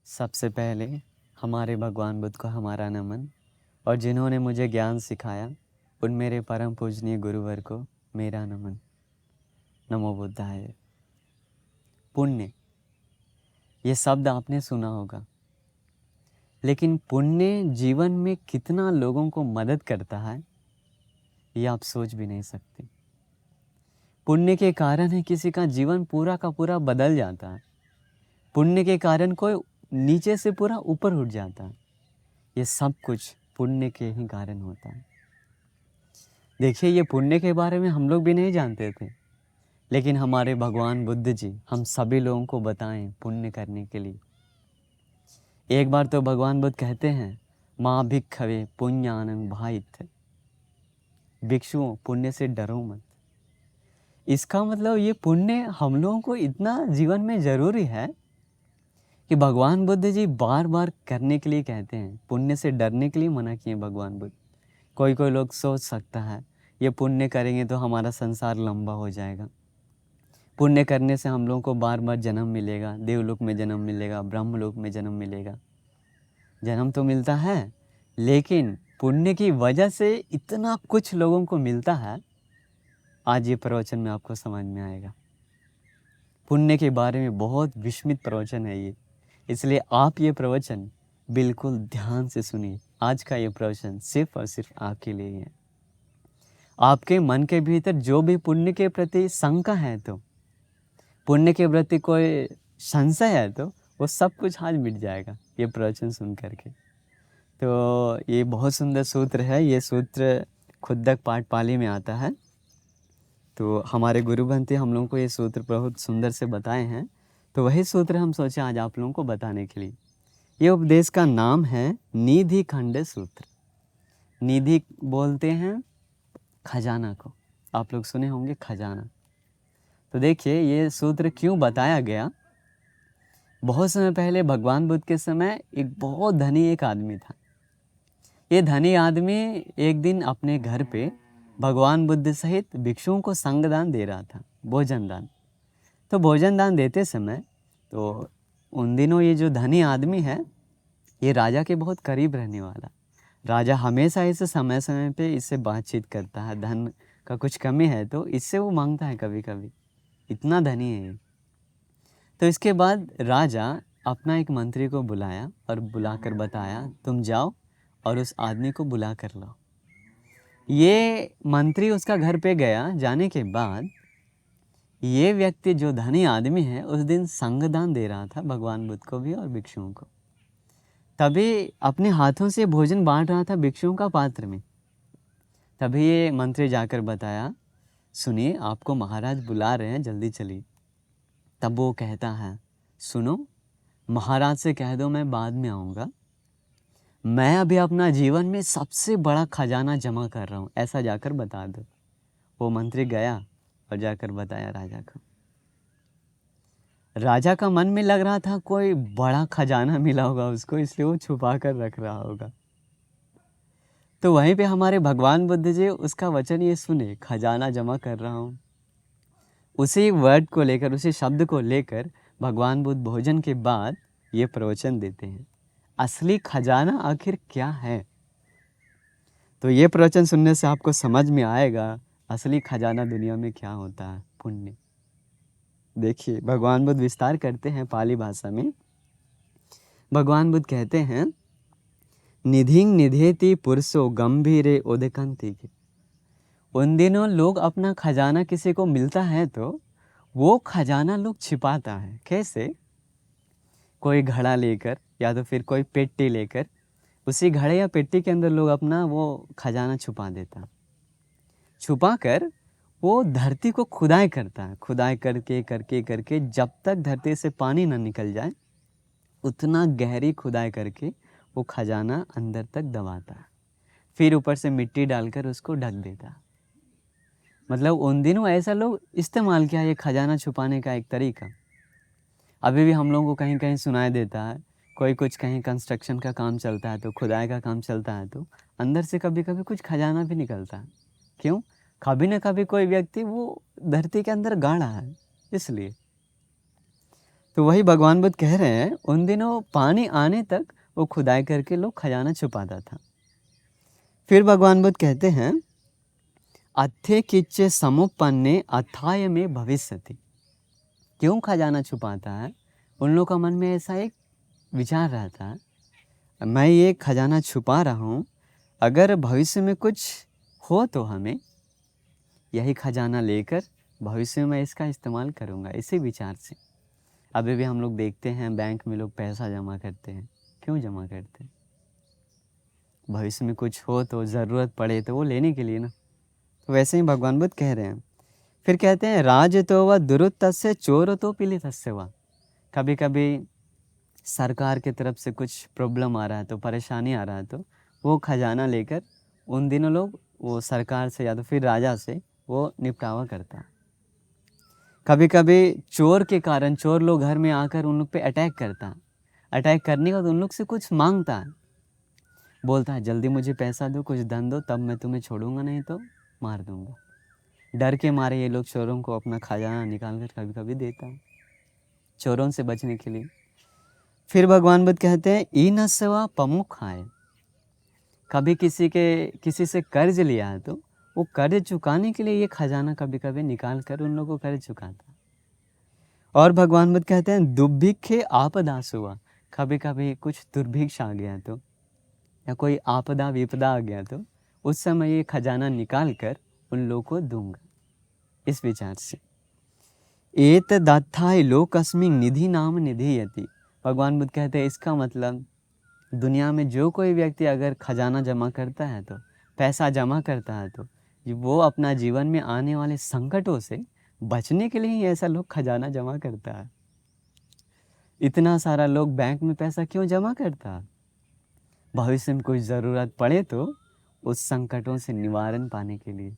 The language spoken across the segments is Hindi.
सबसे पहले हमारे भगवान बुद्ध को हमारा नमन और जिन्होंने मुझे ज्ञान सिखाया उन मेरे परम पूजनीय गुरुवर को मेरा नमन। नमो बुद्धाय। पुण्य, ये शब्द आपने सुना होगा, लेकिन पुण्य जीवन में कितना लोगों को मदद करता है ये आप सोच भी नहीं सकते। पुण्य के कारण ही किसी का जीवन पूरा का पूरा बदल जाता है। पुण्य के कारण कोई नीचे से पूरा ऊपर उठ जाता है। ये सब कुछ पुण्य के ही कारण होता है। देखिए, ये पुण्य के बारे में हम लोग भी नहीं जानते थे, लेकिन हमारे भगवान बुद्ध जी हम सभी लोगों को बताएं पुण्य करने के लिए। एक बार तो भगवान बुद्ध कहते हैं, माँ भिक्खवे पुण्यानं भाइथ, भिक्षुओं पुण्य से डरो मत। इसका मतलब ये पुण्य हम लोगों को इतना जीवन में ज़रूरी है कि भगवान बुद्ध जी बार बार करने के लिए कहते हैं। पुण्य से डरने के लिए मना किए भगवान बुद्ध। कोई लोग सोच सकता है ये पुण्य करेंगे तो हमारा संसार लंबा हो जाएगा, पुण्य करने से हम लोगों को बार बार जन्म मिलेगा, देवलोक में जन्म मिलेगा, ब्रह्मलोक में जन्म मिलेगा। जन्म तो मिलता है, लेकिन पुण्य की वजह से इतना कुछ लोगों को मिलता है। आज ये प्रवचन में आपको समझ में आएगा। पुण्य के बारे में बहुत विस्मित प्रवचन है ये, इसलिए आप ये प्रवचन बिल्कुल ध्यान से सुनिए। आज का ये प्रवचन सिर्फ और सिर्फ आपके लिए है। आपके मन के भीतर जो भी पुण्य के प्रति शंका है, तो पुण्य के प्रति कोई संशय है, तो वो सब कुछ आज मिट जाएगा ये प्रवचन सुन करके। तो ये बहुत सुंदर सूत्र है। ये सूत्र खुद्दक पाठ पाली में आता है। तो हमारे गुरु बनते हम लोगों को ये सूत्र बहुत सुंदर से बताए हैं, तो वही सूत्र हम सोचे आज आप लोगों को बताने के लिए। ये उपदेश का नाम है निधि खंड सूत्र। निधि बोलते हैं खजाना को, आप लोग सुने होंगे खजाना। तो देखिए ये सूत्र क्यों बताया गया। बहुत समय पहले भगवान बुद्ध के समय एक बहुत धनी एक आदमी था। ये धनी आदमी एक दिन अपने घर पे भगवान बुद्ध सहित भिक्षुओं को संगदान दे रहा था, भोजन दान। तो भोजन दान देते समय तो उन दिनों ये जो धनी आदमी है ये राजा के बहुत करीब रहने वाला। राजा हमेशा इसे समय समय पे इससे बातचीत करता है। धन का कुछ कमी है तो इससे वो मांगता है कभी कभी, इतना धनी है ये। तो इसके बाद राजा अपना एक मंत्री को बुलाया और बुलाकर बताया, तुम जाओ और उस आदमी को बुला कर लाओ। ये मंत्री उसका घर पे गया। जाने के बाद ये व्यक्ति जो धनी आदमी है उस दिन संगदान दे रहा था भगवान बुद्ध को भी और भिक्षुओं को। तभी अपने हाथों से भोजन बांट रहा था भिक्षुओं का पात्र में। तभी ये मंत्री जाकर बताया, सुनिए आपको महाराज बुला रहे हैं, जल्दी चलिए। तब वो कहता है, सुनो महाराज से कह दो मैं बाद में आऊँगा, मैं अभी अपना जीवन में सबसे बड़ा खजाना जमा कर रहा हूँ, ऐसा जाकर बता दो। वो मंत्री गया और जाकर बताया राजा को। राजा का मन में लग रहा था कोई बड़ा खजाना मिला होगा उसको, इसलिए वो छुपा कर रख रहा होगा। तो वहीं पे हमारे भगवान बुद्ध जी उसका वचन ये सुने, खजाना जमा कर रहा हूँ। उसी वर्ड को लेकर, उसी शब्द को लेकर भगवान बुद्ध भोजन के बाद ये प्रवचन देते हैं, असली खजाना आखिर क्या है। तो ये प्रवचन सुनने से आपको समझ में आएगा असली खजाना दुनिया में क्या होता है, पुण्य। देखिए भगवान बुद्ध विस्तार करते हैं पाली भाषा में। भगवान बुद्ध कहते हैं, निधिंग निधेति पुरुषो गंभीरे उदकंति। उन दिनों लोग अपना खजाना किसी को मिलता है तो वो खजाना लोग छिपाता है। कैसे? कोई घड़ा लेकर या तो फिर कोई पेट्टी लेकर उसी घड़े या पेट्टी के अंदर लोग अपना वो खजाना छुपा देता। छुपा कर वो धरती को खुदाई करता है। खुदाई करके करके करके जब तक धरती से पानी ना निकल जाए उतना गहरी खुदाई करके वो खजाना अंदर तक दबाता है। फिर ऊपर से मिट्टी डालकर उसको ढक देता है। मतलब उन दिनों ऐसा लोग इस्तेमाल किया ये खजाना छुपाने का एक तरीका। अभी भी हम लोगों को कहीं कहीं सुनाई देता है, कोई कुछ कहीं कंस्ट्रक्शन का काम चलता है तो खुदाई का काम चलता है तो अंदर से कभी कभी कुछ खजाना भी निकलता है। क्यों? कभी ना कभी कोई व्यक्ति वो धरती के अंदर गाड़ा है, इसलिए। तो वही भगवान बुद्ध कह रहे हैं, उन दिनों पानी आने तक वो खुदाई करके लोग खजाना छुपाता था। फिर भगवान बुद्ध कहते हैं, अथे किच्चे समुपन्ने अथाय में भविष्यति। क्यों खजाना छुपाता है? उन लोगों का मन में ऐसा एक विचार रहता है, मैं ये खजाना छुपा रहा हूँ, अगर भविष्य में कुछ हो तो हमें यही खजाना लेकर भविष्य में इसका इस्तेमाल करूँगा, इसी विचार से। अभी भी हम लोग देखते हैं बैंक में लोग पैसा जमा करते हैं। क्यों जमा करते हैं? भविष्य में कुछ हो तो, ज़रूरत पड़े तो वो लेने के लिए ना। तो वैसे ही भगवान बुद्ध कह रहे हैं। फिर कहते हैं, राज तो व दुरुत्तस्य चोर तो पीड़ितस्य वा। कभी कभी सरकार की तरफ से कुछ प्रॉब्लम आ रहा है, तो परेशानी आ रहा है, तो वो खजाना लेकर उन दिनों लोग वो सरकार से या तो फिर राजा से वो निपटावा करता है। कभी कभी चोर के कारण चोर लोग घर में आकर उन लोग पे अटैक करता है। अटैक करने के बाद उन लोग से कुछ मांगता है, बोलता है जल्दी मुझे पैसा दो, कुछ धन दो, तब मैं तुम्हें छोड़ूंगा, नहीं तो मार दूंगा। डर के मारे ये लोग चोरों को अपना खजाना निकाल कर कभी कभी देता है, चोरों से बचने के लिए। फिर भगवान बुद्ध कहते हैं, ई नस्वा पमुख आए। कभी किसी से कर्ज लिया है तो वो कर्ज चुकाने के लिए ये खजाना कभी कभी निकाल कर उन लोगों को कर्ज चुकाता। और भगवान बुद्ध कहते हैं, दुर्भिक्षे आपदास हुआ। कभी कभी कुछ दुर्भिक्ष आ गया तो, या कोई आपदा विपदा आ गया तो उस समय ये खजाना निकाल कर उन लोगों को दूंगा, इस विचार से। एत दत्थाय लोकस्मिन् निधि नाम निधीयति। भगवान बुद्ध कहते हैं, इसका मतलब दुनिया में जो कोई व्यक्ति अगर खजाना जमा करता है, तो पैसा जमा करता है, तो वो अपना जीवन में आने वाले संकटों से बचने के लिए ही ऐसा लोग खजाना जमा करता है। इतना सारा लोग बैंक में पैसा क्यों जमा करता है? भविष्य में कोई ज़रूरत पड़े तो उस संकटों से निवारण पाने के लिए।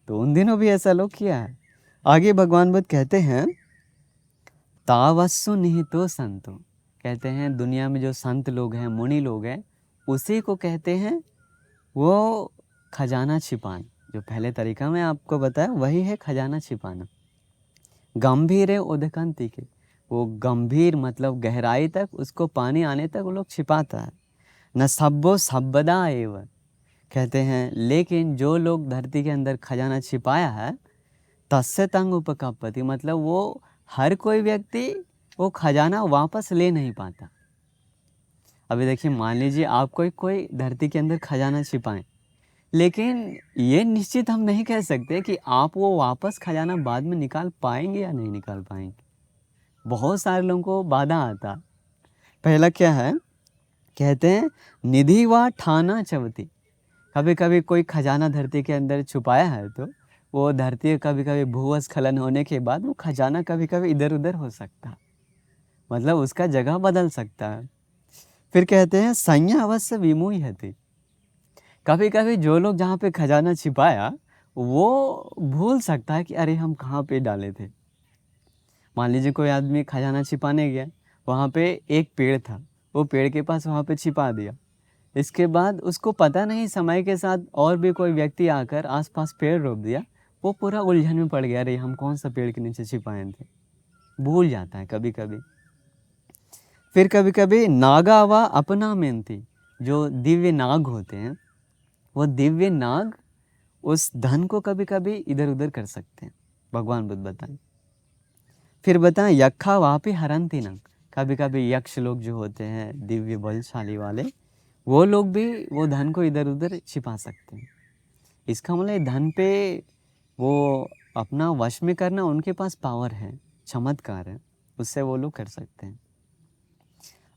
तो उन दिनों भी ऐसा लोग किया है। आगे भगवान बुद्ध कहते हैं, तावस्सु निहितो संतो। कहते हैं दुनिया में जो संत लोग हैं, मुनि लोग हैं, उसी को कहते हैं वो खजाना छिपाना। जो पहले तरीका मैं आपको बताया वही है खजाना छिपाना। गंभीर है उदकंती के, वो गंभीर मतलब गहराई तक, उसको पानी आने तक वो लोग छिपाता है। न सब्बो सब्बदा एव। कहते हैं लेकिन जो लोग धरती के अंदर खजाना छिपाया है, तस्य तंग उपकपति, मतलब वो हर कोई व्यक्ति वो खजाना वापस ले नहीं पाता। अभी देखिए, मान लीजिए आप कोई धरती के अंदर खजाना छिपाएं, लेकिन ये निश्चित हम नहीं कह सकते कि आप वो वापस खजाना बाद में निकाल पाएंगे या नहीं निकाल पाएंगे। बहुत सारे लोगों को बाधा आता। पहला क्या है? कहते हैं निधि व ठाना चवती। कभी कभी कोई खजाना धरती के अंदर छुपाया है, तो वो धरती कभी कभी भूस्खलन होने के बाद वो खजाना कभी कभी इधर उधर हो सकता है, मतलब उसका जगह बदल सकता है। फिर कहते हैं संज्ञा अवश्य विमुह्यति। कभी कभी जो लोग जहाँ पे खजाना छिपाया वो भूल सकता है कि अरे हम कहाँ पे डाले थे। मान लीजिए कोई आदमी खजाना छिपाने गया, वहाँ पे एक पेड़ था, वो पेड़ के पास वहाँ पे छिपा दिया। इसके बाद उसको पता नहीं, समय के साथ और भी कोई व्यक्ति आकर आसपास पेड़ रोप दिया, वो पूरा उलझन में पड़ गया, अरे हम कौन सा पेड़ के नीचे छिपाए थे। भूल जाता है कभी कभी। फिर कभी कभी नागा व अपना मेहनती, जो दिव्य नाग होते हैं, वो दिव्य नाग उस धन को कभी कभी इधर उधर कर सकते हैं, भगवान बुद्ध बताएं। फिर बताएं यक्षा वापी हरंती नंग। कभी कभी यक्ष लोग जो होते हैं दिव्य बलशाली वाले, वो लोग भी वो धन को इधर उधर छिपा सकते हैं। इसका मतलब धन पे वो अपना वश में करना, उनके पास पावर है, चमत्कार है, उससे वो लोग कर सकते हैं।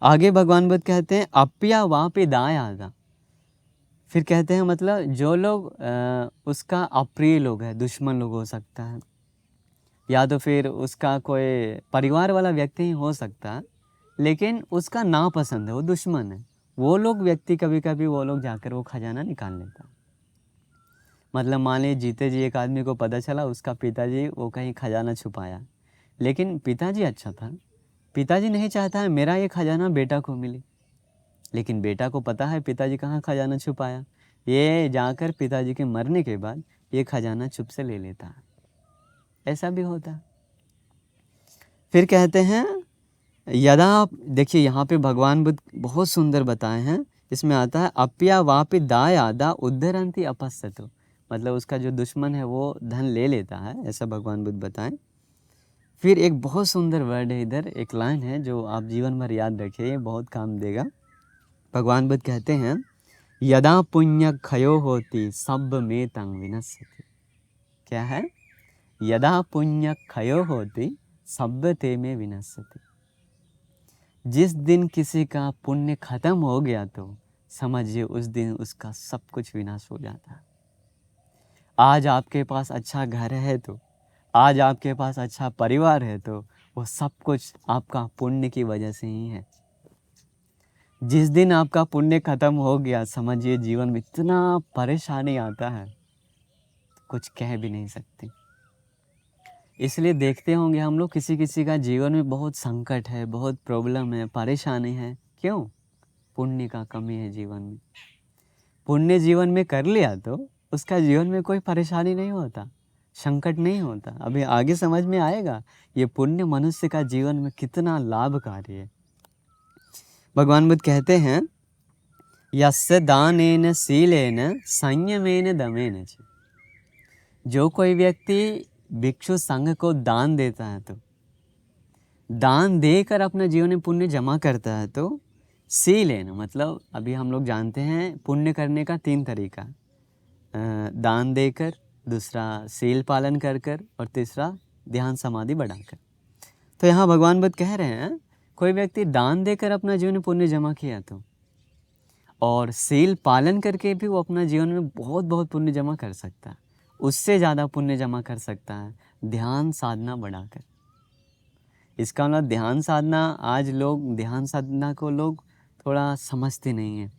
आगे भगवान बुद्ध कहते हैं अप्या वहाँ पे दाय आदा। फिर कहते हैं मतलब जो लोग उसका अप्रिय लोग है, दुश्मन लोग हो सकता है, या तो फिर उसका कोई परिवार वाला व्यक्ति ही हो सकता है, लेकिन उसका नापसंद है, वो दुश्मन है, वो लोग व्यक्ति कभी कभी वो लोग जाकर वो खजाना निकाल लेता। मतलब मान लीजिए जीते जी एक आदमी को पता चला उसका पिताजी वो कहीं खजाना छुपाया, लेकिन पिताजी अच्छा था, पिताजी नहीं चाहता है मेरा ये खजाना बेटा को मिले, लेकिन बेटा को पता है पिताजी कहाँ खजाना छुपाया, ये जाकर पिताजी के मरने के बाद ये खजाना चुप से ले लेता है। ऐसा भी होता है। फिर कहते हैं यदा, देखिए यहाँ पे भगवान बुद्ध बहुत सुंदर बताए हैं। इसमें आता है अप्या वापि दायादा उद्धरंती अपस्यतु, मतलब उसका जो दुश्मन है वो धन ले लेता है, ऐसा भगवान बुद्ध बताएं। फिर एक बहुत सुंदर वर्ड है इधर, एक लाइन है जो आप जीवन भर याद रखिए, ये बहुत काम देगा। भगवान बुद्ध कहते हैं यदा पुण्य खयो होती सब में तंग विनश्यति। क्या है? यदा पुण्य खयो होती सब ते में विनश्यति। जिस दिन किसी का पुण्य खत्म हो गया तो समझिए उस दिन उसका सब कुछ विनाश हो जाता है। आज आपके पास अच्छा घर है तो, आज आपके पास अच्छा परिवार है तो वो सब कुछ आपका पुण्य की वजह से ही है। जिस दिन आपका पुण्य खत्म हो गया समझिए जीवन में इतना परेशानी आता है कुछ कह भी नहीं सकते। इसलिए देखते होंगे हम लोग किसी किसी का जीवन में बहुत संकट है, बहुत प्रॉब्लम है, परेशानी है। क्यों? पुण्य का कमी है जीवन में। पुण्य जीवन में कर लिया तो उसका जीवन में कोई परेशानी नहीं होता, संकट नहीं होता। अभी आगे समझ में आएगा ये पुण्य मनुष्य का जीवन में कितना लाभकारी है। भगवान बुद्ध कहते हैं यस्य दानेन शीलेन संयमेन दमेन च। जो कोई व्यक्ति भिक्षु संघ को दान देता है तो, दान देकर अपने जीवन में पुण्य जमा करता है तो शीलेन, मतलब अभी हम लोग जानते हैं पुण्य करने का 3 तरीका, दान देकर, दूसरा शील पालन कर कर, और तीसरा ध्यान समाधि बढ़ाकर। तो यहाँ भगवान बुद्ध कह रहे हैं कोई व्यक्ति दान देकर अपना जीवन में पुण्य जमा किया तो, और शील पालन करके भी वो अपना जीवन में बहुत बहुत पुण्य जमा कर सकता है, उससे ज़्यादा पुण्य जमा कर सकता है ध्यान साधना बढ़ाकर। इसका मतलब ध्यान साधना, आज लोग ध्यान साधना को लोग थोड़ा समझते नहीं हैं,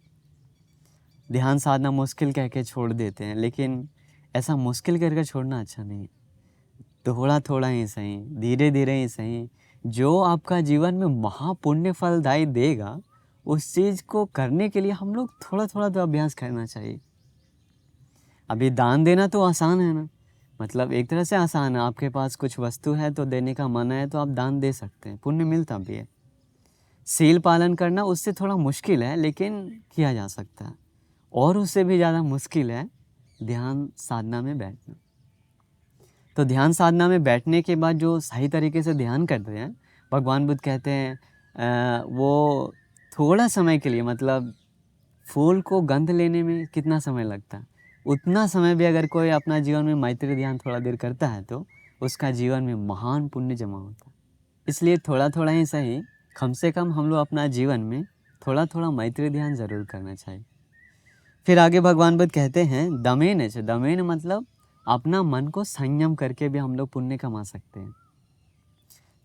ध्यान साधना मुश्किल कह के छोड़ देते हैं, लेकिन ऐसा मुश्किल करके छोड़ना अच्छा नहीं है। थोड़ा थोड़ा ही सही, धीरे धीरे ही सही, जो आपका जीवन में महापुण्य फलदायी देगा उस चीज़ को करने के लिए हम लोग थोड़ा थोड़ा तो अभ्यास करना चाहिए। अभी दान देना तो आसान है ना, मतलब एक तरह से आसान है। आपके पास कुछ वस्तु है तो देने का मन है तो आप दान दे सकते हैं, पुण्य मिलता भी है। शील पालन करना उससे थोड़ा मुश्किल है लेकिन किया जा सकता है, और उससे भी ज़्यादा मुश्किल है ध्यान साधना में बैठना। तो ध्यान साधना में बैठने के बाद जो सही तरीके से ध्यान करते हैं, भगवान बुद्ध कहते हैं वो थोड़ा समय के लिए, मतलब फूल को गंध लेने में कितना समय लगता है उतना समय भी अगर कोई अपना जीवन में मैत्री ध्यान थोड़ा देर करता है तो उसका जीवन में महान पुण्य जमा होता है। इसलिए थोड़ा थोड़ा ही सही, कम से कम हम लोग अपना जीवन में थोड़ा थोड़ा मैत्री ध्यान ज़रूर करना चाहिए। फिर आगे भगवान बुद्ध कहते हैं दमेन च। दमेन मतलब अपना मन को संयम करके भी हम लोग पुण्य कमा सकते हैं।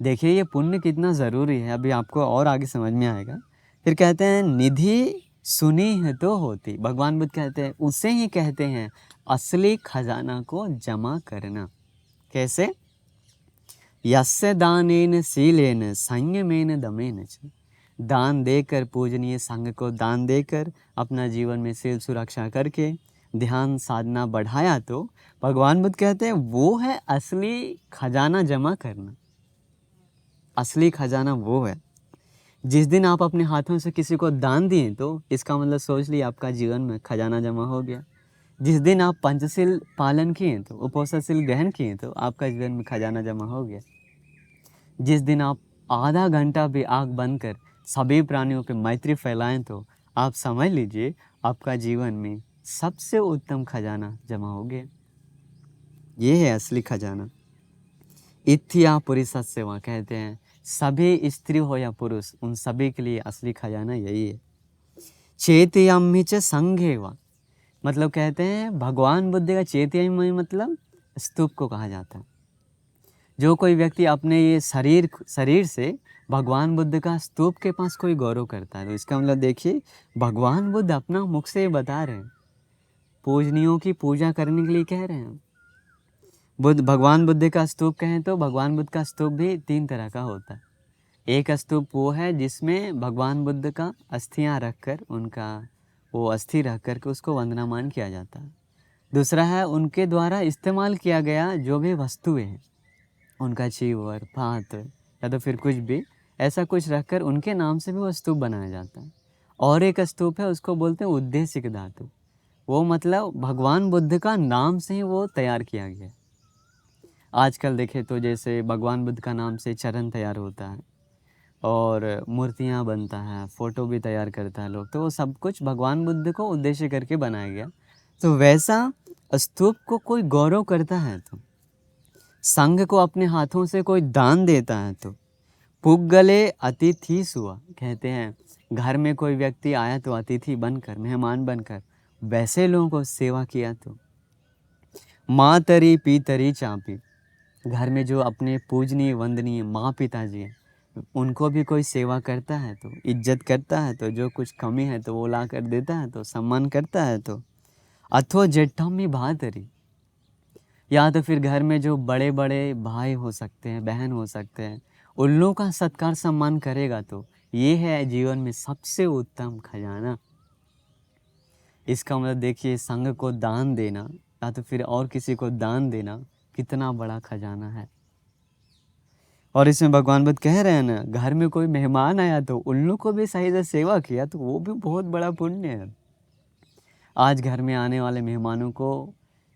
देखिए ये पुण्य कितना ज़रूरी है, अभी आपको और आगे समझ में आएगा। फिर कहते हैं निधि सुनी है तो होती। भगवान बुद्ध कहते हैं उसे ही कहते हैं असली खजाना को जमा करना। कैसे? यस्य दानेन शीलेन संयमेन दमेन च। दान देकर, पूजनीय संघ को दान देकर, अपना जीवन में शील सुरक्षा करके ध्यान साधना बढ़ाया तो भगवान बुद्ध कहते हैं वो है असली खजाना जमा करना। असली खजाना वो है। जिस दिन आप अपने हाथों से किसी को दान दिए तो इसका मतलब सोच लिया आपका जीवन में खजाना जमा हो गया। जिस दिन आप पंचशील पालन किए तो, उपोषणशील ग्रहण किए तो आपका जीवन में खजाना जमा हो गया। जिस दिन आप आधा घंटा भी आँख बंद कर सभी प्राणियों पे मैत्री फैलाएं तो आप समझ लीजिए आपका जीवन में सबसे उत्तम खजाना जमा हो गया। ये है असली खजाना। इत्या पुरुषस्य, वहाँ कहते हैं सभी स्त्री हो या पुरुष उन सभी के लिए असली खजाना यही है। चेतयामि च संघेवा, मतलब कहते हैं भगवान बुद्ध का चेतयामि मतलब स्तूप को कहा जाता है। जो कोई व्यक्ति अपने ये शरीर से भगवान बुद्ध का स्तूप के पास कोई गौरव करता है तो इसका मतलब देखिए भगवान बुद्ध अपना मुख से बता रहे हैं, पूजनियों की पूजा करने के लिए कह रहे हैं। भगवान बुद्ध का स्तूप कहें तो भगवान बुद्ध का स्तूप भी 3 तरह का होता है। एक स्तूप वो है जिसमें भगवान बुद्ध का अस्थियां रखकर, उनका वो अस्थि रख कर के उसको वंदनामान किया जाता है। दूसरा है उनके द्वारा इस्तेमाल किया गया जो भी वस्तुएं हैं, उनका चीवर, पात्र, या तो फिर कुछ भी ऐसा कुछ रखकर उनके नाम से भी वो स्तूप बनाया जाता है। और एक स्तूप है, उसको बोलते हैं उद्देशिक धातु। वो मतलब भगवान बुद्ध का नाम से ही वो तैयार किया गया है। आजकल देखें तो जैसे भगवान बुद्ध का नाम से चरण तैयार होता है और मूर्तियाँ बनता है, फ़ोटो भी तैयार करता है लोग, तो वो सब कुछ भगवान बुद्ध को उद्देश्य करके बनाया गया। तो वैसा स्तूप को कोई गौरव करता है तो, संघ को अपने हाथों से कोई दान देता है तो, पुग्गले अतिथि सुआ, कहते हैं घर में कोई व्यक्ति आया तो अतिथि बनकर, मेहमान बनकर, वैसे लोगों को सेवा किया तो, माँ तरी पी तरी चापी, घर में जो अपने पूजनीय वंदनीय माँ पिताजी हैं उनको भी कोई सेवा करता है तो, इज्जत करता है तो, जो कुछ कमी है तो वो ला कर देता है तो, सम्मान करता है तो, अथवा जेठम्मी भातरी, या तो फिर घर में जो बड़े बड़े भाई हो सकते हैं, बहन हो सकते हैं, उन लोगों का सत्कार सम्मान करेगा तो ये है जीवन में सबसे उत्तम खजाना। इसका मतलब देखिए, संघ को दान देना या तो फिर और किसी को दान देना कितना बड़ा खजाना है। और इसमें भगवान बुद्ध कह रहे हैं ना, घर में कोई मेहमान आया तो उन लोग को भी सही से सेवा किया तो वो भी बहुत बड़ा पुण्य है। आज घर में आने वाले मेहमानों को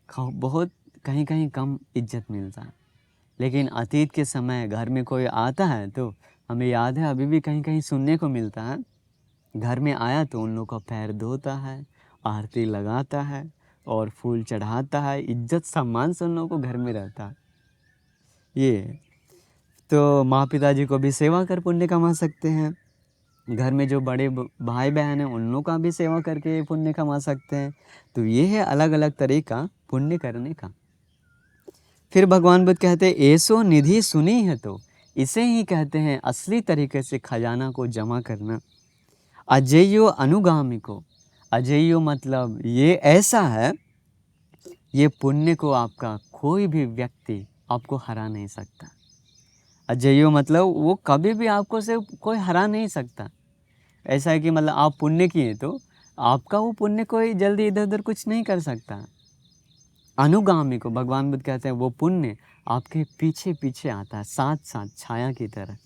बहुत कहीं कहीं कम इज्जत मिलता है, लेकिन अतीत के समय घर में कोई आता है तो हमें याद है अभी भी कहीं कहीं सुनने को मिलता है, घर में आया तो उन लोग का पैर धोता है, आरती लगाता है और फूल चढ़ाता है, इज्जत सम्मान से उन लोगों को घर में रहता है। ये तो माँ पिताजी को भी सेवा कर पुण्य कमा सकते हैं, घर में जो बड़े भाई बहन हैं उन लोगों का भी सेवा करके पुण्य कमा सकते हैं। तो ये है अलग अलग तरीका पुण्य करने का। फिर भगवान बुद्ध कहते हैं ऐसो निधि सुनी है तो, इसे ही कहते हैं असली तरीके से खजाना को जमा करना। अजेयो अनुगामी को, अजेयो मतलब ये ऐसा है, ये पुण्य को आपका कोई भी व्यक्ति आपको हरा नहीं सकता। अजेयो मतलब वो कभी भी आपको से कोई हरा नहीं सकता। ऐसा है कि मतलब आप पुण्य किए तो आपका वो पुण्य कोई जल्दी इधर उधर कुछ नहीं कर सकता। अनुगामी को भगवान बुद्ध कहते हैं वो पुण्य आपके पीछे पीछे आता है, साथ साथ छाया की तरह।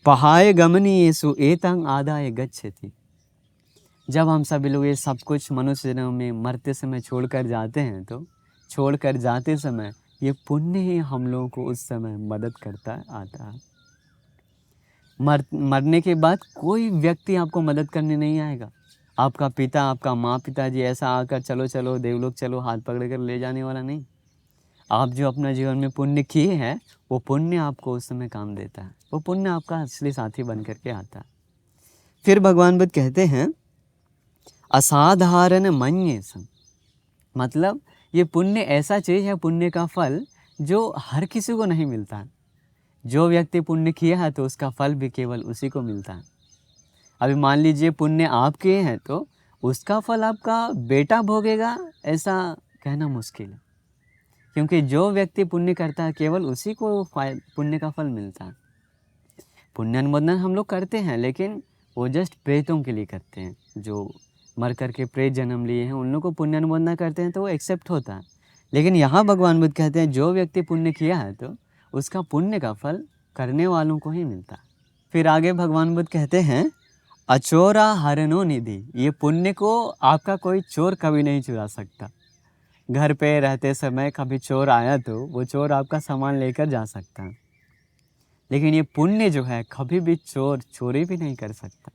पहाय गमनी येसु एतंग आदाय गच्छति, जब हम सभी लोग ये सब कुछ मनुष्य जन्म में मरते समय छोड़कर जाते हैं तो छोड़कर जाते समय ये पुण्य ही हम लोगों को उस समय मदद करता आता है। मरने के बाद कोई व्यक्ति आपको मदद करने नहीं आएगा। आपका पिता, आपका माँ पिताजी ऐसा आकर चलो चलो देवलोक चलो हाथ पकड़ कर ले जाने वाला नहीं। आप जो अपना जीवन में पुण्य किए हैं वो पुण्य आपको उस समय काम देता है, वो पुण्य आपका असली साथी बन करके आता है। फिर भगवान बुद्ध कहते हैं असाधारण मन्ये सम, मतलब ये पुण्य ऐसा चीज़ है, पुण्य का फल जो हर किसी को नहीं मिलता है। जो व्यक्ति पुण्य किया है तो उसका फल भी केवल उसी को मिलता है। अभी मान लीजिए पुण्य आप किए हैं तो उसका फल आपका बेटा भोगेगा, ऐसा कहना मुश्किल है, क्योंकि जो व्यक्ति पुण्य करता है केवल उसी को पुण्य का फल मिलता है। पुण्य अनुमोदन हम लोग करते हैं लेकिन वो जस्ट प्रेतों के लिए करते हैं, जो मर करके प्रेत जन्म लिए हैं उन लोग को पुण्य अनुमोदना करते हैं तो वो एक्सेप्ट होता है। लेकिन यहाँ भगवान बुद्ध कहते हैं जो व्यक्ति पुण्य किया है तो उसका पुण्य का फल करने वालों को ही मिलता है। फिर आगे भगवान बुद्ध कहते हैं अचोरा हरनो निधि, ये पुण्य को आपका कोई चोर कभी नहीं चुरा सकता। घर पे रहते समय कभी चोर आया तो वो चोर आपका सामान लेकर जा सकता है, लेकिन ये पुण्य जो है कभी भी चोर चोरी भी नहीं कर सकता।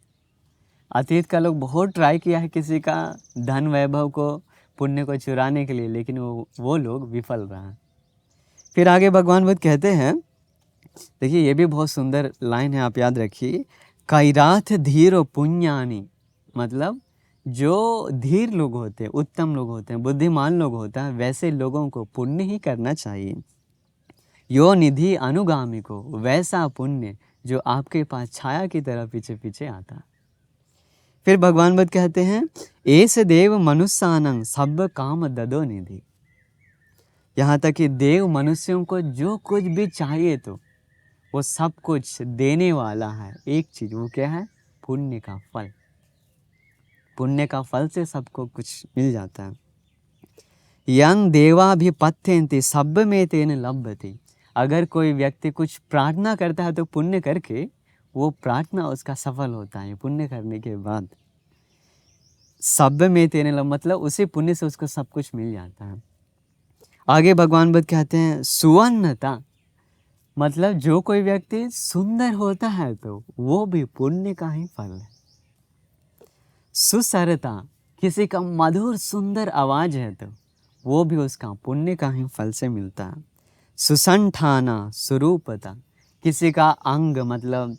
अतीत का लोग बहुत ट्राई किया है किसी का धन वैभव को, पुण्य को चुराने के लिए, लेकिन वो लोग विफल रहा। फिर आगे भगवान बुद्ध कहते हैं, देखिए ये भी बहुत सुंदर लाइन है, आप याद रखिए, कैराथ धीरो पुण्यानी, मतलब जो धीर लोग होते हैं, उत्तम लोग होते हैं, बुद्धिमान लोग होते हैं, वैसे लोगों को पुण्य ही करना चाहिए। यो निधि अनुगामी को, वैसा पुण्य जो आपके पास छाया की तरह पीछे पीछे आता। फिर भगवान बुद्ध कहते हैं एस देव मनुष्यानंग सब काम ददो निधि, यहाँ तक कि देव मनुष्यों को जो कुछ भी चाहिए तो वो सब कुछ देने वाला है। एक चीज वो क्या है? पुण्य का फल। पुण्य का फल से सबको कुछ मिल जाता है। यंग देवा भी पथ्यंती सब में तेन लभ्यते, अगर कोई व्यक्ति कुछ प्रार्थना करता है तो पुण्य करके वो प्रार्थना उसका सफल होता है पुण्य करने के बाद। सब्य में तेने लग मतलब उसी पुण्य से उसको सब कुछ मिल जाता है। आगे भगवान बुद्ध कहते हैं सुवर्णता मतलब जो कोई व्यक्ति सुंदर होता है तो वो भी पुण्य का ही फल है। सुसरता किसी का मधुर सुंदर आवाज है तो वो भी उसका पुण्य का ही फल से मिलता है। सुसंठाना स्वरूपता किसी का अंग मतलब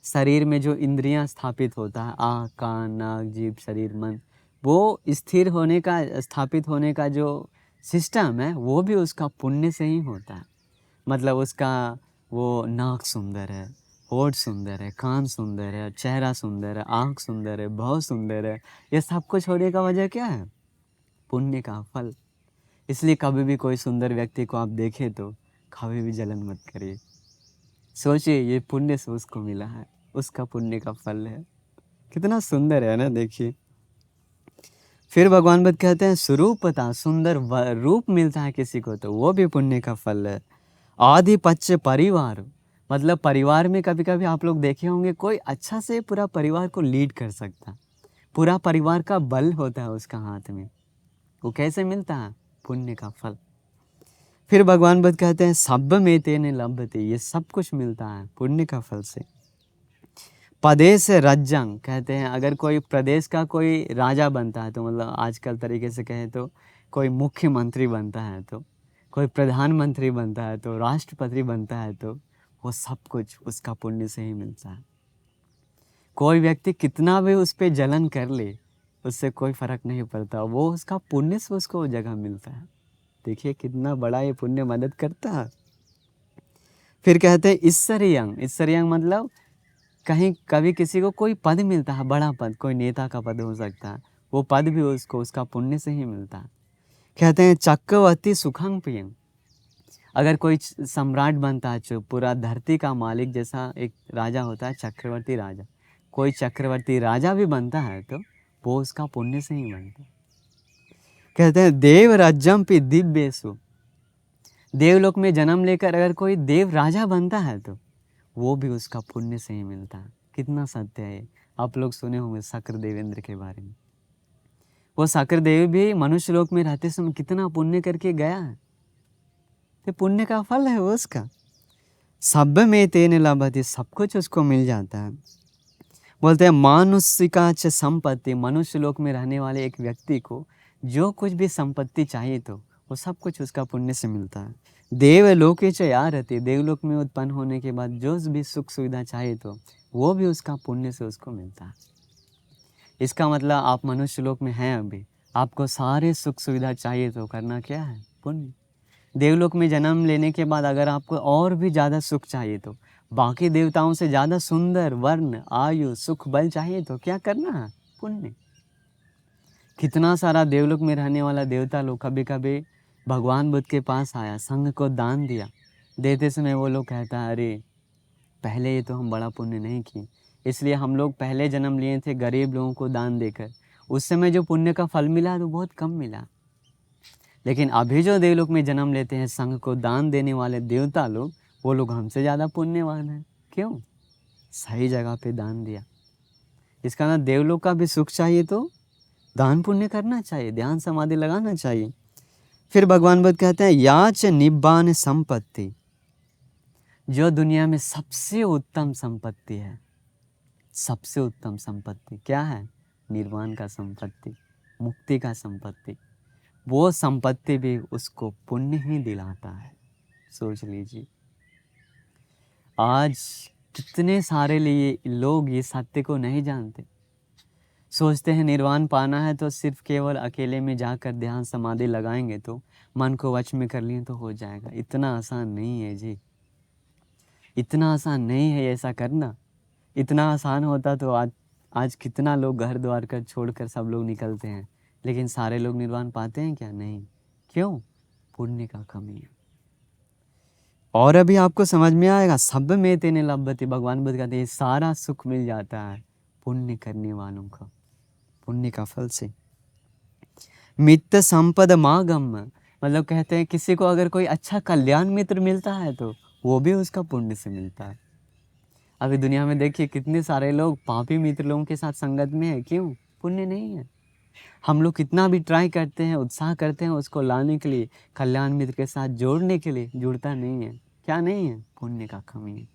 शरीर में जो इंद्रियां स्थापित होता है आँख कान नाक जीभ शरीर मन वो स्थिर होने का स्थापित होने का जो सिस्टम है वो भी उसका पुण्य से ही होता है। मतलब उसका वो नाक सुंदर है होठ सुंदर है कान सुंदर है चेहरा सुंदर है आँख सुंदर है भौं सुंदर है ये सब कुछ होने का वजह क्या है? पुण्य का फल। इसलिए कभी भी कोई सुंदर व्यक्ति को आप देखें तो कभी भी जलन मत करिए, सोचिए ये पुण्य से उसको मिला है उसका पुण्य का फल है। कितना सुंदर है ना देखिए। फिर भगवान बुद्ध कहते हैं स्वरूपता सुंदर रूप मिलता है किसी को तो वो भी पुण्य का फल है। आधिपत्य परिवार मतलब परिवार में कभी कभी आप लोग देखे होंगे कोई अच्छा से पूरा परिवार को लीड कर सकता, पूरा परिवार का बल होता है उसका हाथ में, वो कैसे मिलता है? पुण्य का फल। फिर भगवान बुद्ध कहते हैं सब्ब में तेने लभते ये सब कुछ मिलता है पुण्य का फल से। प्रदेश रज्जंग कहते हैं अगर कोई प्रदेश का कोई राजा बनता है तो मतलब आजकल तरीके से कहें तो कोई मुख्यमंत्री बनता है तो कोई प्रधानमंत्री बनता है तो राष्ट्रपति बनता है तो वो सब कुछ उसका पुण्य से ही मिलता है। कोई व्यक्ति कितना भी उस पर जलन कर ले उससे कोई फर्क नहीं पड़ता, वो उसका पुण्य से उसको वो जगह मिलता है। देखिए कितना बड़ा ये पुण्य मदद करता है। फिर कहते हैं ईश्वरीयंग मतलब कहीं कभी किसी को कोई पद मिलता है बड़ा पद, कोई नेता का पद हो सकता है, वो पद भी उसको उसका पुण्य से ही मिलता है। कहते हैं चक्रवर्ती सुखंग प्रियंग अगर कोई सम्राट बनता है जो पूरा धरती का मालिक जैसा एक राजा होता है चक्रवर्ती राजा, कोई चक्रवर्ती राजा भी बनता है तो वो उसका पुण्य से ही बनता है। कहते हैं देव राज्यम पे दिव्यसु देवलोक में जन्म लेकर अगर कोई देव राजा बनता है तो वो भी उसका पुण्य से ही मिलता है। कितना सत्य है। आप लोग सुने होंगे शक्र देवेंद्र के बारे में, वो शक्र देव भी मनुष्य लोक में रहते समय कितना पुण्य करके गया है, तो पुण्य का फल है वो उसका। सब में तेने लभते सब कुछ उसको मिल जाता है। बोलते हैं मानुषिका च संपत्ति मनुष्य लोक में रहने वाले एक व्यक्ति को जो कुछ भी संपत्ति चाहिए तो वो सब कुछ उसका पुण्य से मिलता है। देवलोके च या रहती देवलोक में उत्पन्न होने के बाद जो भी सुख सुविधा चाहिए तो वो भी उसका पुण्य से उसको मिलता है। इसका मतलब आप मनुष्य लोक में हैं अभी, आपको सारे सुख सुविधा चाहिए तो करना क्या है? पुण्य। देवलोक में जन्म लेने के बाद अगर आपको और भी ज़्यादा सुख चाहिए तो बाकी देवताओं से ज़्यादा सुंदर वर्ण आयु सुख बल चाहिए तो क्या करना है? पुण्य। कितना सारा देवलोक में रहने वाला देवता लोग कभी कभी भगवान बुद्ध के पास आया, संघ को दान दिया, देते समय वो लोग कहता है अरे पहले ये तो हम बड़ा पुण्य नहीं किए, इसलिए हम लोग पहले जन्म लिए थे गरीब लोगों को दान देकर, उस समय जो पुण्य का फल मिला तो बहुत कम मिला। लेकिन अभी जो देवलोक में जन्म लेते हैं संघ को दान देने वाले देवता लोग, वो लोग हमसे ज़्यादा पुण्यवान हैं। क्यों? सही जगह पे दान दिया। इसका ना देवलोक का भी सुख चाहिए तो दान पुण्य करना चाहिए, ध्यान समाधि लगाना चाहिए। फिर भगवान बुद्ध कहते हैं याच निब्बान संपत्ति जो दुनिया में सबसे उत्तम संपत्ति है, सबसे उत्तम संपत्ति क्या है? निर्वाण का संपत्ति, मुक्ति का संपत्ति। वो संपत्ति भी उसको पुण्य ही दिलाता है। सोच लीजिए आज कितने सारे लिए लोग ये सत्य को नहीं जानते, सोचते हैं निर्वाण पाना है तो सिर्फ केवल अकेले में जाकर ध्यान समाधि लगाएंगे तो मन को वश में कर लिए तो हो जाएगा। इतना आसान नहीं है जी, इतना आसान नहीं है ऐसा करना। इतना आसान होता तो आज कितना लोग घर द्वार कर छोड़कर सब लोग निकलते हैं, लेकिन सारे लोग निर्वाण पाते हैं क्या? नहीं। क्यों? पुण्य का कमी है। और अभी आपको समझ में आएगा सब में तेने लभते भगवान बुद्ध कहते हैं सारा सुख मिल जाता है पुण्य करने वालों को, पुण्य का फल से। मित्त संपद मागम मतलब कहते हैं किसी को अगर कोई अच्छा कल्याण मित्र मिलता है तो वो भी उसका पुण्य से मिलता है। अभी दुनिया में देखिए कितने सारे लोग पापी मित्र लोगों के साथ संगत में है, क्यों? पुण्य नहीं है। हम लोग कितना भी ट्राई करते हैं, उत्साह करते हैं उसको लाने के लिए, कल्याण मित्र के साथ जोड़ने के लिए, जुड़ता नहीं है। क्या नहीं है? पुण्य का कमी है।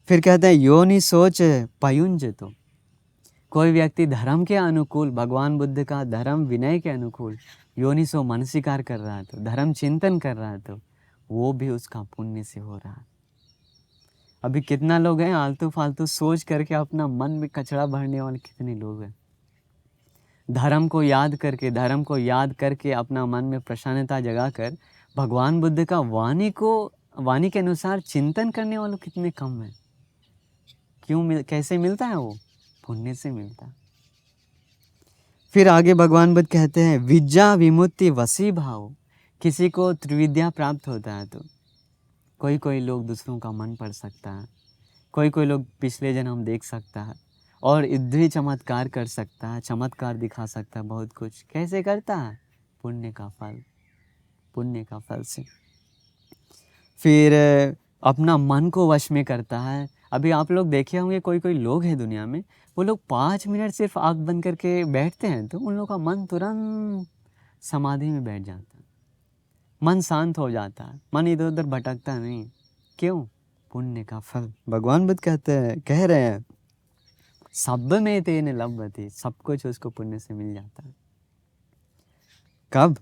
फिर कहते हैं योनि सोच पयुंज, तो कोई व्यक्ति धर्म के अनुकूल, भगवान बुद्ध का धर्म विनय के अनुकूल योनि सो मन स्वीकार कर रहा है, तो धर्म चिंतन कर रहा है, तो वो भी उसका पुण्य से हो रहा है। अभी कितना लोग हैं आलतू फालतू सोच करके अपना मन में कचरा भरने वाले, कितने लोग हैं। धर्म को याद करके अपना मन में प्रसन्नता जगाकर भगवान बुद्ध का वाणी के अनुसार चिंतन करने वालों कितने कम हैं। कैसे मिलता है वो? पुण्य से मिलता है। फिर आगे भगवान बुद्ध कहते हैं विद्या विमुक्ति वसी भाव, किसी को त्रिविद्या प्राप्त होता है तो कोई लोग दूसरों का मन पढ़ सकता है, कोई लोग पिछले जन्म देख सकता है और इधरी चमत्कार कर सकता है, चमत्कार दिखा सकता है, बहुत कुछ। कैसे करता है? पुण्य का फल से। फिर अपना मन को वश में करता है। अभी आप लोग देखे होंगे कोई लोग हैं दुनिया में, वो लोग 5 मिनट सिर्फ आँख बंद करके बैठते हैं तो उन लोगों का मन तुरंत समाधि में बैठ जाता है, मन शांत हो जाता है, मन इधर उधर भटकता नहीं। क्यों? पुण्य का फल। भगवान बुद्ध कह रहे हैं सब में तेन लभ्यते, सब कुछ उसको पुण्य से मिल जाता है। कब?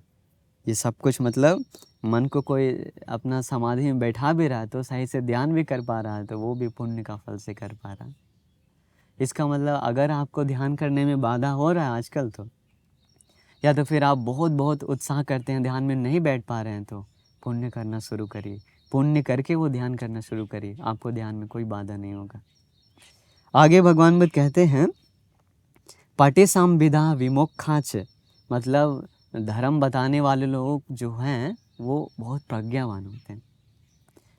ये सब कुछ मतलब मन को कोई अपना समाधि में बैठा भी रहा है तो सही से ध्यान भी कर पा रहा है तो वो भी पुण्य का फल से कर पा रहा है। इसका मतलब अगर आपको ध्यान करने में बाधा हो रहा है आजकल, तो या तो फिर आप बहुत उत्साह करते हैं, ध्यान में नहीं बैठ पा रहे हैं, तो पुण्य करना शुरू करिए। पुण्य करके वो ध्यान करना शुरू करिए, आपको ध्यान में कोई बाधा नहीं होगा। आगे भगवान बुद्ध कहते हैं पटिसंविदा विमोक्षाच, मतलब धर्म बताने वाले लोग जो हैं वो बहुत प्रज्ञावान होते हैं।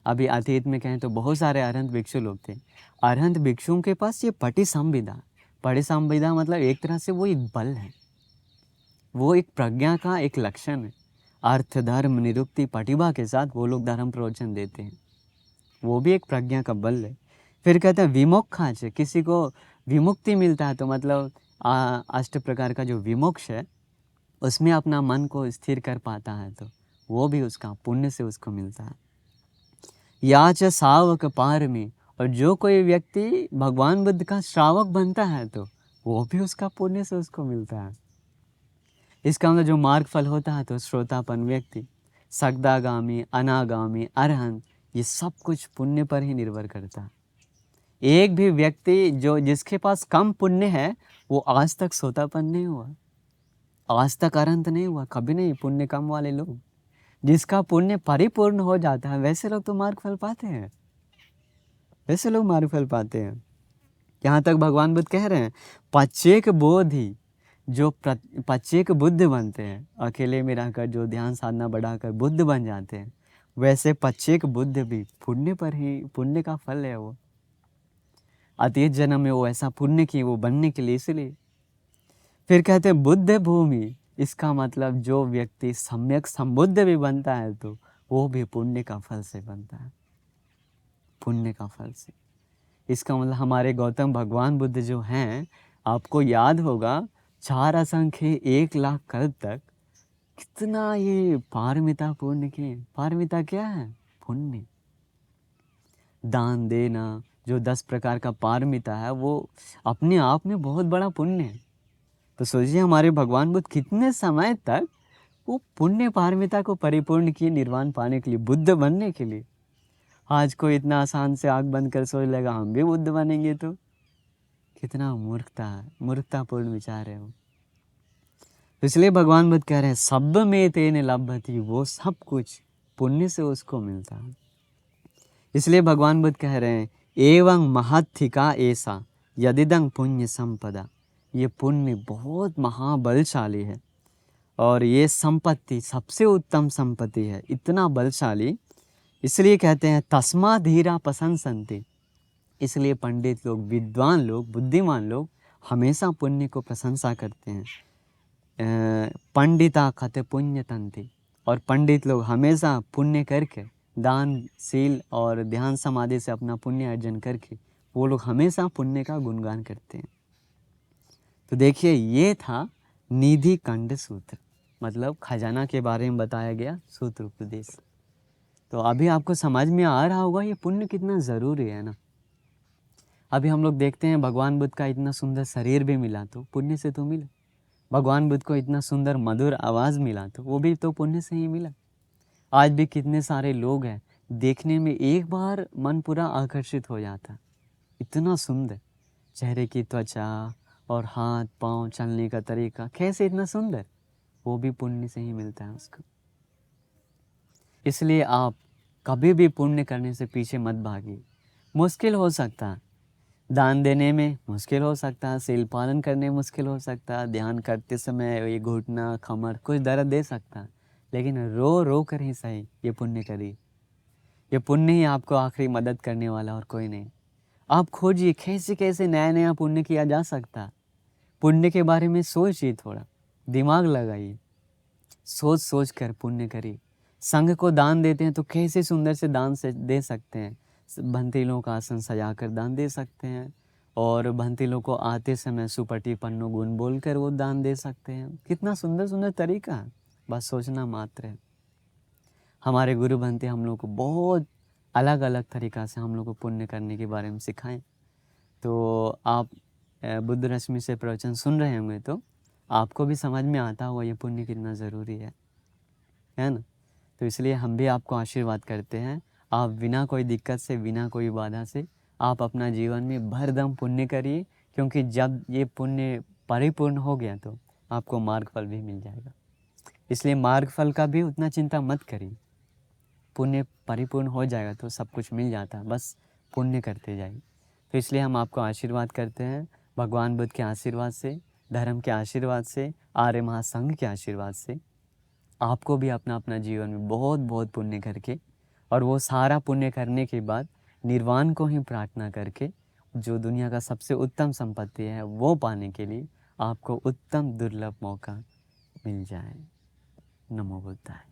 अभी अतीत में कहें तो बहुत सारे अरहंत भिक्षु लोग थे। अरहंत भिक्षुओं के पास ये पटिसंविदा मतलब एक तरह से वो एक बल है, वो एक प्रज्ञा का एक लक्षण है। अर्थ धर्म निरुक्ति पटिभा के साथ वो लोग धर्म प्रवचन देते हैं, वो भी एक प्रज्ञा का बल है। फिर कहते हैं विमोक्षाच, किसी को विमुक्ति मिलता है तो मतलब 8 प्रकार का जो विमोक्ष है उसमें अपना मन को स्थिर कर पाता है तो वो भी उसका पुण्य से उसको मिलता है। याच सावक पार में, और जो कोई व्यक्ति भगवान बुद्ध का श्रावक बनता है तो वो भी उसका पुण्य से उसको मिलता है। इसका मतलब जो मार्ग फल होता है तो श्रोतापन व्यक्ति, सगदागामी, अनागामी, अरहंत, ये सब कुछ पुण्य पर ही निर्भर करता है। एक भी व्यक्ति जिसके पास कम पुण्य है वो आज तक श्रोतापन नहीं हुआ, आज तक अरहंत नहीं हुआ, कभी नहीं। पुण्य कम वाले लोग, जिसका पुण्य परिपूर्ण हो जाता है वैसे लोग तो मार्ग फल पाते हैं, वैसे लोग मार्ग फल पाते हैं। यहाँ तक भगवान बुद्ध कह रहे हैं पच्चेक बोधि, जो पच्चेक बुद्ध बनते हैं, अकेले में रहकर जो ध्यान साधना बढ़ाकर बुद्ध बन जाते हैं, वैसे पच्चेक बुद्ध भी पुण्य पर ही, पुण्य का फल है वो। अतीत जन्म में वो ऐसा पुण्य किए वो बनने के लिए, इसलिए। फिर कहते हैं बुद्ध भूमि, इसका मतलब जो व्यक्ति सम्यक संबुद्ध भी बनता है तो वो भी पुण्य का फल से बनता है, पुण्य का फल से। इसका मतलब हमारे गौतम भगवान बुद्ध जो हैं, आपको याद होगा 4 असंख्य 1 लाख कल्प तक कितना ये पारमिता पुण्य किए। पारमिता क्या है? पुण्य। दान देना, जो 10 प्रकार का पारमिता है वो अपने आप में बहुत बड़ा पुण्य है। तो सोचिए हमारे भगवान बुद्ध कितने समय तक वो पुण्य पारमिता को परिपूर्ण किए निर्वाण पाने के लिए, बुद्ध बनने के लिए। आज कोई इतना आसान से आँख बंद कर सोच लेगा हम भी बुद्ध बनेंगे तो कितना मूर्खतापूर्ण विचार है वो। इसलिए भगवान बुद्ध कह रहे हैं सब में तेन लभ्यते, वो सब कुछ पुण्य से उसको मिलता है। इसलिए भगवान बुद्ध कह रहे हैं एवं महत्थिका ऐसा यदिदं पुण्य संपदा, ये पुण्य बहुत महाबलशाली है और ये संपत्ति सबसे उत्तम संपत्ति है, इतना बलशाली। इसलिए कहते हैं तस्मा धीरा प्रशंसन्ते, इसलिए पंडित लोग, विद्वान लोग, बुद्धिमान लोग हमेशा पुण्य को प्रशंसा करते हैं। पंडिता खते पुण्य तंति, और पंडित लोग हमेशा पुण्य करके, दान शील और ध्यान समाधि से अपना पुण्य अर्जन करके वो लोग हमेशा पुण्य का गुणगान करते हैं। तो देखिए ये था निधि खंड सूत्र, मतलब खजाना के बारे में बताया गया सूत्र उपदेश। तो अभी आपको समझ में आ रहा होगा ये पुण्य कितना ज़रूरी है ना। अभी हम लोग देखते हैं भगवान बुद्ध का इतना सुंदर शरीर भी मिला तो पुण्य से तो मिला, भगवान बुद्ध को इतना सुंदर मधुर आवाज़ मिला तो वो भी तो पुण्य से ही मिला। आज भी कितने सारे लोग हैं, देखने में एक बार मन पूरा आकर्षित हो जाता, इतना सुंदर चेहरे की त्वचा और हाथ पांव चलने का तरीका, कैसे इतना सुंदर, वो भी पुण्य से ही मिलता है उसको। इसलिए आप कभी भी पुण्य करने से पीछे मत भागिए। मुश्किल हो सकता है, दान देने में मुश्किल हो सकता है, शील पालन करने में मुश्किल हो सकता है, ध्यान करते समय ये घुटना कमर कुछ दर्द दे सकता है, लेकिन रो रो कर ही सही ये पुण्य करिए। ये पुण्य ही आपको आखिरी मदद करने वाला और कोई नहीं। आप खोजिए कैसे कैसे नया नया पुण्य किया जा सकता है। पुण्य के बारे में सोचिए, थोड़ा दिमाग लगाइए, सोच सोच कर पुण्य करिए। संघ को दान देते हैं तो कैसे सुंदर से दान से दे सकते हैं, भंतीलों का आसन सजा कर दान दे सकते हैं, और भंतीलों को आते समय सुपटी पन्नू गुण बोल कर वो दान दे सकते हैं। कितना सुंदर सुंदर तरीका है, बस सोचना मात्र है। हमारे गुरु भंते हम लोग को बहुत अलग अलग तरीक़ा से हम लोग को पुण्य करने के बारे में सिखाएं। तो आप बुद्ध रश्मि से प्रवचन सुन रहे होंगे तो आपको भी समझ में आता होगा ये पुण्य कितना ज़रूरी है ना। तो इसलिए हम भी आपको आशीर्वाद करते हैं, आप बिना कोई दिक्कत से, बिना कोई बाधा से आप अपना जीवन में भरदम पुण्य करिए, क्योंकि जब ये पुण्य परिपूर्ण हो गया तो आपको मार्गफल भी मिल जाएगा। इसलिए मार्गफल का भी उतना चिंता मत करिए, पुण्य परिपूर्ण हो जाएगा तो सब कुछ मिल जाता है, बस पुण्य करते जाइए। तो इसलिए हम आपको आशीर्वाद करते हैं, भगवान बुद्ध के आशीर्वाद से, धर्म के आशीर्वाद से, आर्य महासंघ के आशीर्वाद से आपको भी अपना अपना जीवन में बहुत बहुत पुण्य करके, और वो सारा पुण्य करने के बाद निर्वाण को ही प्रार्थना करके जो दुनिया का सबसे उत्तम संपत्ति है वो पाने के लिए आपको उत्तम दुर्लभ मौका मिल जाए। नमो बुद्धाय।